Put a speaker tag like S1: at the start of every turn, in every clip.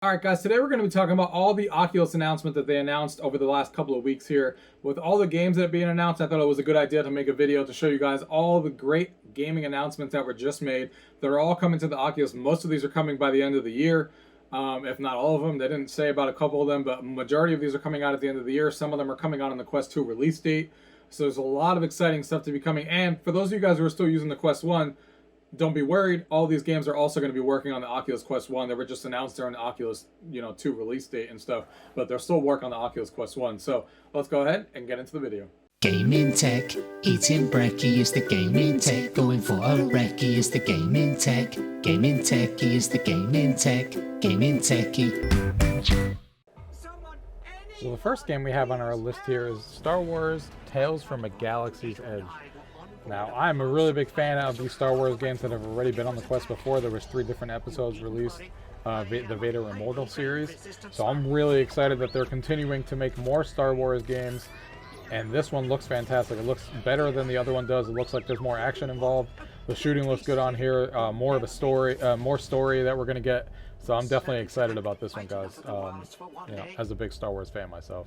S1: Alright guys, today we're going to be talking about all the Oculus announcement that they announced over the last couple of weeks here. With all the games that are being announced, I thought it was a good idea to make a video to show you guys all the great gaming announcements that were just made. They're all coming to the Oculus. Most of these are coming by the end of the year, if not all of them. They didn't say about a couple of them, but majority of these are coming out at the end of the year. Some of them are coming out on the Quest 2 release date. So there's a lot of exciting stuff to be coming. And for those of you guys who are still using the Quest 1, don't be worried. All these games are also going to be working on the Oculus Quest 1. They were just announced during the Oculus, 2 release date and stuff. But they'll still work on the Oculus Quest 1. So let's go ahead and get into the video.
S2: Gaming tech, eating brekkie is the gaming tech. Going for a recce is the gaming tech. Gaming techie is the gaming tech. Gaming techie.
S1: So the first game we have on our list here is Star Wars Tales from a Galaxy's Edge. Now, I'm a really big fan of these Star Wars games that have already been on the Quest before. There was 3 different episodes released, the Vader Immortal series. So I'm really excited that they're continuing to make more Star Wars games. And this one looks fantastic. It looks better than the other one does. It looks like there's more action involved. The shooting looks good on here. More of a story, more story that we're going to get. So I'm definitely excited about this one, guys. As a big Star Wars fan myself.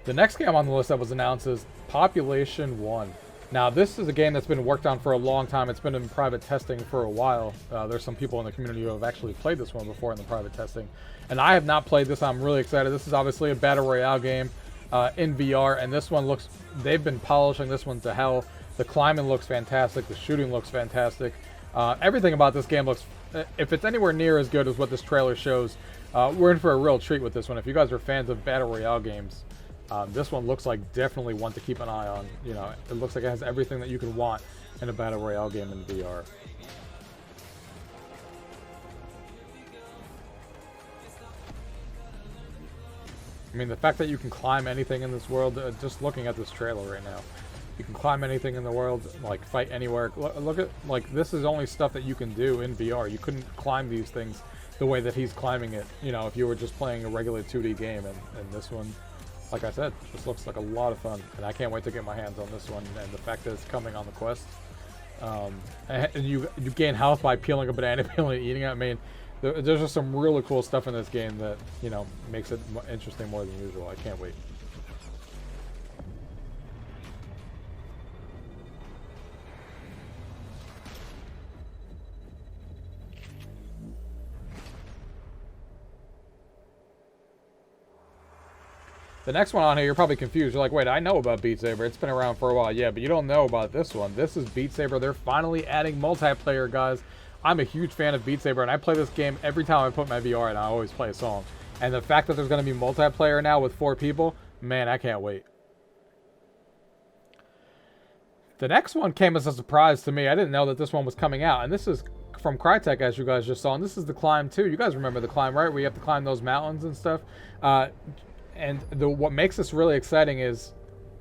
S1: The next game on the list that was announced is Population 1. Now, this is a game that's been worked on for a long time. It's been in private testing for a while. There's some people in the community who have actually played this one before in the private testing. And I have not played this. I'm really excited. This is obviously a Battle Royale game in VR. And this one looks... They've been polishing this one to hell. The climbing looks fantastic. The shooting looks fantastic. Everything about this game looks... If it's anywhere near as good as what this trailer shows, we're in for a real treat with this one. If you guys are fans of Battle Royale games... this one looks like definitely one to keep an eye on. It looks like it has everything that you could want in a Battle Royale game in VR. I mean, the fact that you can climb anything in this world, just looking at this trailer right now, you can climb anything in the world, like fight anywhere. Look at, like, this is only stuff that you can do in VR. You couldn't climb these things the way that he's climbing it, if you were just playing a regular 2D game. And this one... Like I said, this looks like a lot of fun, and I can't wait to get my hands on this one. And the fact that it's coming on the Quest, and you gain health by peeling a banana peel and eating it. I mean, there's just some really cool stuff in this game that makes it interesting more than usual. I can't wait. The next one on here, you're probably confused. You're like, wait, I know about Beat Saber. It's been around for a while. Yeah, but you don't know about this one. This is Beat Saber. They're finally adding multiplayer, guys. I'm a huge fan of Beat Saber, and I play this game every time I put my VR in. I always play a song. And the fact that there's going to be multiplayer now with 4 people, man, I can't wait. The next one came as a surprise to me. I didn't know that this one was coming out. And this is from Crytek, as you guys just saw. And this is The Climb 2. You guys remember The Climb, right? Where you have to climb those mountains and stuff. And what makes this really exciting is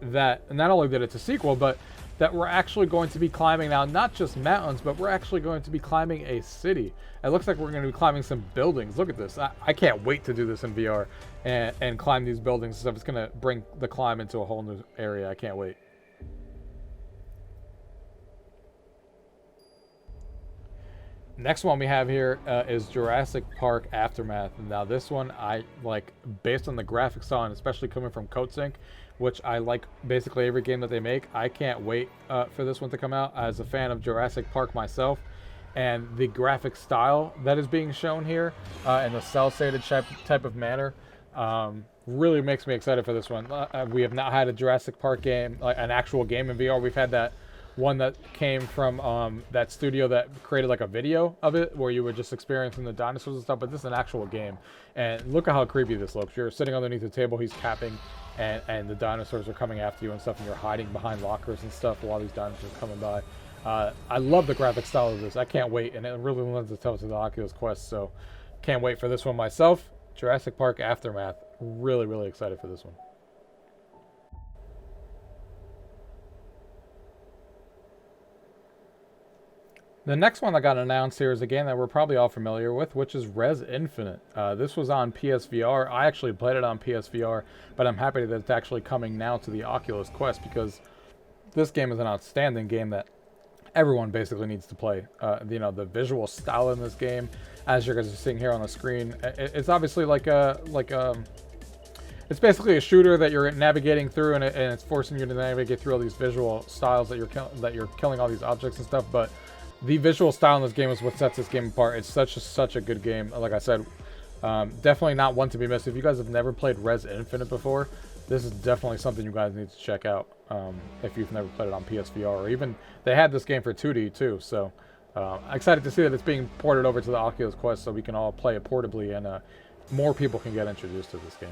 S1: that not only that it's a sequel, but that we're actually going to be climbing now not just mountains, but we're actually going to be climbing a city. It looks like we're going to be climbing some buildings. Look at this. I can't wait to do this in VR and climb these buildings and stuff. It's going to bring the climb into a whole new area. I can't wait. Next one we have here is Jurassic Park Aftermath. Now this one I like based on the graphics style, and especially coming from Coatsink, which I like basically every game that they make. I can't wait for this one to come out. As a fan of Jurassic Park myself, and the graphic style that is being shown here in a cel-shaded type of manner really makes me excited for this one. We have not had a Jurassic Park game, like an actual game in VR. We've had that one that came from that studio that created like a video of it where you were just experiencing the dinosaurs and stuff, but this is an actual game. And look at how creepy this looks. You're sitting underneath the table, he's capping, and the dinosaurs are coming after you and stuff, and you're hiding behind lockers and stuff while these dinosaurs are coming by. I love the graphic style of this. I can't wait, and it really lends itself to the Oculus Quest, so can't wait for this one myself. Jurassic Park Aftermath. Really, really excited for this one. The next one that got announced here is a game that we're probably all familiar with, which is Rez Infinite. This was on PSVR. I actually played it on PSVR, but I'm happy that it's actually coming now to the Oculus Quest because this game is an outstanding game that everyone basically needs to play. The visual style in this game, as you guys are seeing here on the screen. It's obviously like it's basically a shooter that you're navigating through, and it's forcing you to navigate through all these visual styles that you're killing all these objects and stuff. But the visual style in this game is what sets this game apart. It's such a good game. Like I said, definitely not one to be missed. If you guys have never played Rez Infinite before, this is definitely something you guys need to check out. If you've never played it on PSVR, or even they had this game for 2D too. So excited to see that it's being ported over to the Oculus Quest, so we can all play it portably, and more people can get introduced to this game.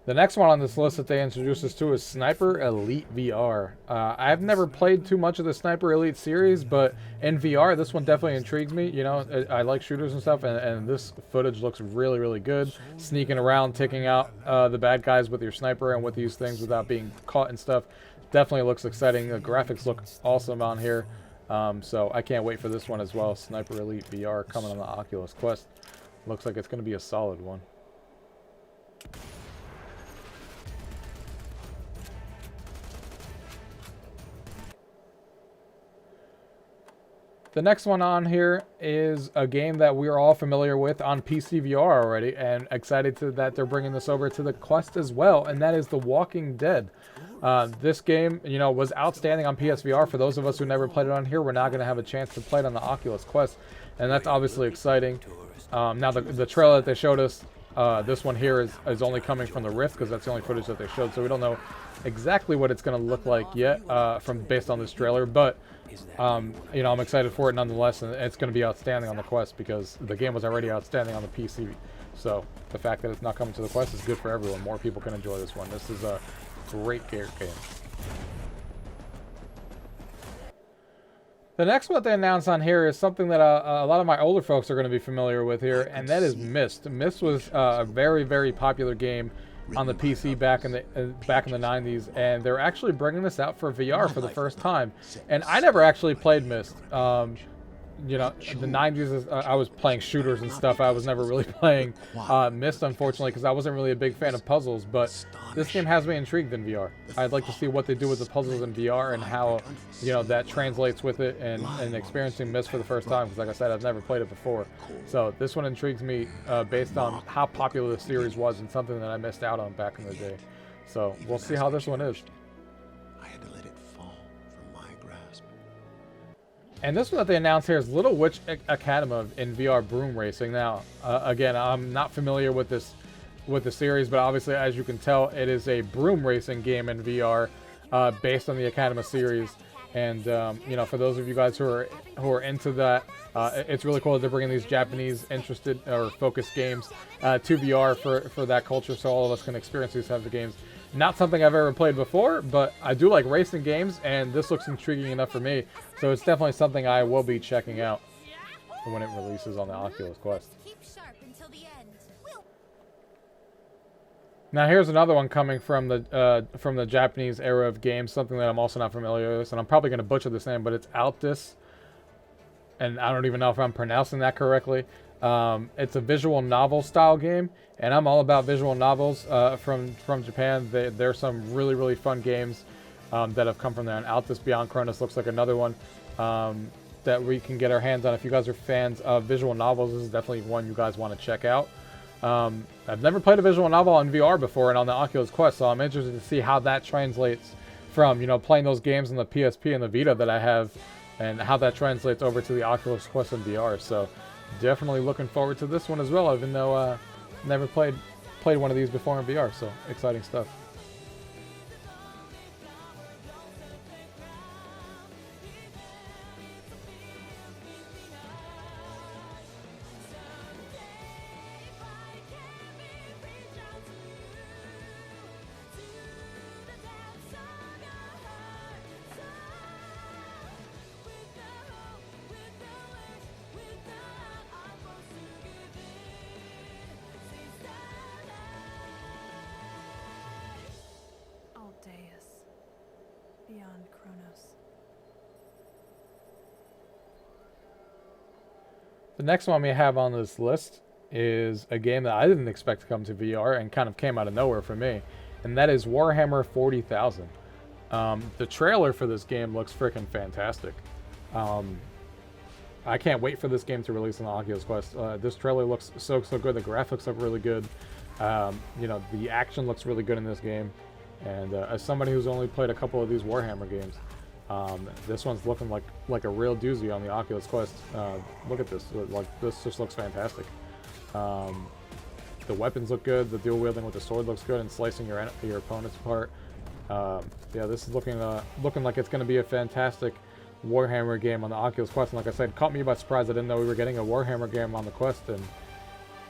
S1: The next one on this list that they introduced us to is Sniper Elite VR. I've never played too much of the Sniper Elite series, but in VR, this one definitely intrigues me. You know, I like shooters and stuff, and this footage looks really, really good. Sneaking around, taking out the bad guys with your sniper and with these things without being caught and stuff. Definitely looks exciting. The graphics look awesome on here. So I can't wait for this one as well. Sniper Elite VR coming on the Oculus Quest. Looks like it's going to be a solid one. The next one on here is a game that we're all familiar with on PC VR already, and excited that they're bringing this over to the Quest as well, and that is The Walking Dead. This game, you know, was outstanding on PSVR. For those of us who never played it on here, we're now going to have a chance to play it on the Oculus Quest, and that's obviously exciting. Now, the trailer that they showed us, this one here is only coming from the Rift, because that's the only footage that they showed, so we don't know exactly what it's going to look like yet based on this trailer, but you know, I'm excited for it nonetheless, and it's going to be outstanding on the Quest because the game was already outstanding on the PC. So the fact that it's not coming to the Quest is good for everyone. More people can enjoy this one. This is a great game. The next one they announced on here is something that a lot of my older folks are going to be familiar with here, and that is Myst. Myst was a very, very popular game on the PC back in the 90s, and they're actually bringing this out for VR for the first time. And I never actually played Myst. You know, the 90s, I was playing shooters and stuff. I was never really playing Myst, unfortunately, because I wasn't really a big fan of puzzles. But this game has me intrigued in VR. I'd like to see what they do with the puzzles in VR and how, you know, that translates with it, and experiencing Myst for the first time. Because, like I said, I've never played it before. So this one intrigues me based on how popular the series was and something that I missed out on back in the day. So we'll see how this one is. And this one that they announced here is Little Witch Academy in VR Broom Racing. Now, again, I'm not familiar with the series, but obviously, as you can tell, it is a broom racing game in VR based on the Academy series. And you know, for those of you guys who are into that, it's really cool that they're bringing these Japanese interested or focused games to VR for that culture, so all of us can experience these types of games. Not something I've ever played before, but I do like racing games, and this looks intriguing enough for me. So it's definitely something I will be checking out when it releases on the Oculus Quest. Now here's another one coming from the Japanese era of games, something that I'm also not familiar with, and I'm probably going to butcher this name, but it's Altdeus, and I don't even know if I'm pronouncing that correctly. It's a visual novel style game, and I'm all about visual novels from Japan. There's some really, really fun games that have come from there, and Altdeus Beyond Chronos looks like another one that we can get our hands on. If you guys are fans of visual novels, this is definitely one you guys want to check out. I've never played a visual novel on VR before and on the Oculus Quest, so I'm interested to see how that translates from, you know, playing those games on the PSP and the Vita that I have, and how that translates over to the Oculus Quest and VR. So definitely looking forward to this one as well, even though never played one of these before in VR. So exciting stuff.
S3: Altdeus, beyond Chronos.
S1: The next one we have on this list is a game that I didn't expect to come to VR and kind of came out of nowhere for me. and that is Warhammer 40,000. The trailer for this game looks freaking fantastic. I can't wait for this game to release on the Oculus Quest. This trailer looks so good. The graphics look really good. You know, the action looks really good in this game. And as somebody who's only played a couple of these Warhammer games, this one's looking like a real doozy on the Oculus Quest. Look at this. Like, this just looks fantastic. The weapons look good. The dual wielding with the sword looks good, and slicing your opponents apart. Yeah, this is looking like it's going to be a fantastic Warhammer game on the Oculus Quest. And like I said, caught me by surprise. I didn't know we were getting a Warhammer game on the Quest, and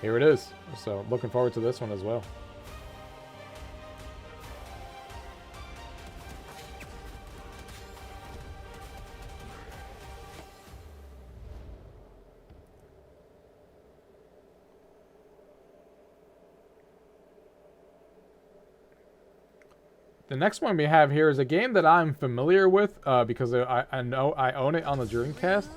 S1: here it is. So looking forward to this one as well. The next one we have here is a game that I'm familiar with because I know I own it on the Dreamcast,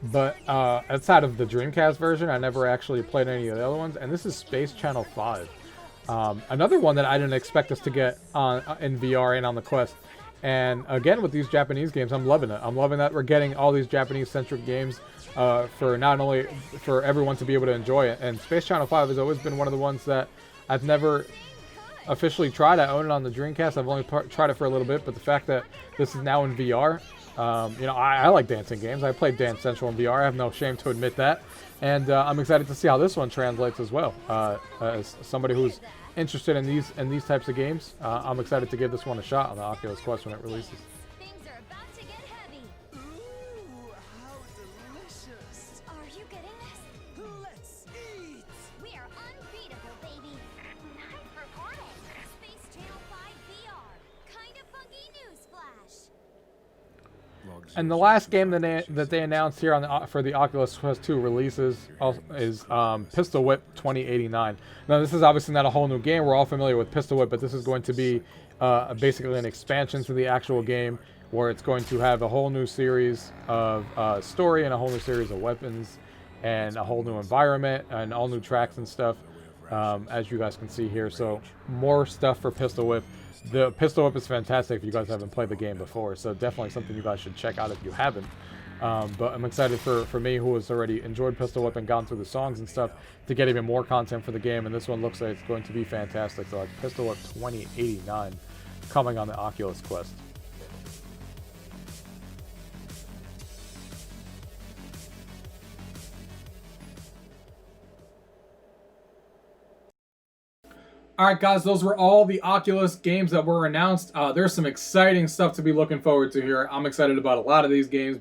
S1: but outside of the Dreamcast version, I never actually played any of the other ones, and this is Space Channel 5. Another one that I didn't expect us to get on in VR and on the Quest. And again, with these Japanese games, I'm loving it. I'm loving that we're getting all these Japanese-centric games for not only for everyone to be able to enjoy it. And Space Channel 5 has always been one of the ones that I've never officially tried. I own it on the Dreamcast. I've only tried it for a little bit, but the fact that this is now in VR, you know, I like dancing games. I played Dance Central in VR. I have no shame to admit that, and I'm excited to see how this one translates as well. As somebody who's interested in these types of games, I'm excited to give this one a shot on the Oculus Quest when it releases.
S4: Things are about to get heavy.
S5: Ooh, how delicious!
S4: Are you getting this?
S5: Let's eat!
S4: We are unbeatable, baby. Nice reporting. Space Channel 5 VR. Kind of funky newsflash.
S1: And the last game that they announced here on for the Oculus Quest 2 releases is Pistol Whip 2089. Now, this is obviously not a whole new game. We're all familiar with Pistol Whip, but this is going to be basically an expansion to the actual game, where it's going to have a whole new series of story and a whole new series of weapons and a whole new environment and all new tracks and stuff, as you guys can see here. So more stuff for Pistol Whip. The Pistol Whip is fantastic if you guys haven't played the game before, so definitely something you guys should check out if you haven't. But I'm excited for me, who has already enjoyed Pistol Whip and gone through the songs and stuff, to get even more content for the game, and this one looks like it's going to be fantastic. So like Pistol Whip 2089 coming on the Oculus Quest. Alright guys, those were all the Oculus games that were announced. There's some exciting stuff to be looking forward to here. I'm excited about a lot of these games,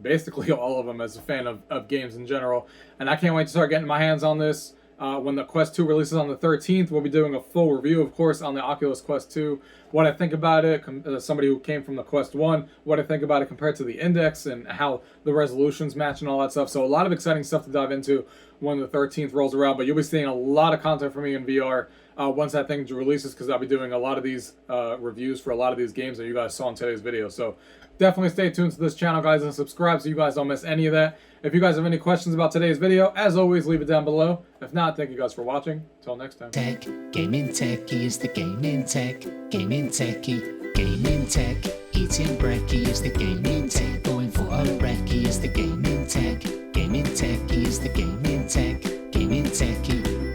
S1: basically all of them, as a fan of games in general. And I can't wait to start getting my hands on this. When the Quest 2 releases on the 13th, we'll be doing a full review, of course, on the Oculus Quest 2. What I think about it, as somebody who came from the Quest 1, what I think about it compared to the Index, and how the resolutions match and all that stuff. So a lot of exciting stuff to dive into when the 13th rolls around. But you'll be seeing a lot of content from me in VR once that thing releases, because I'll be doing a lot of these reviews for a lot of these games that you guys saw in today's video. So definitely stay tuned to this channel, guys, and subscribe so you guys don't miss any of that. If you guys have any questions about today's video, as always, leave it down below. If not, thank you guys for watching. Until next time.
S2: Tech, gaming techie is the gaming tech, gaming techie, gaming tech. Eating brekkie is the gaming tech, going for a recce is the gaming tech, gaming techie is the gaming tech, gaming techie.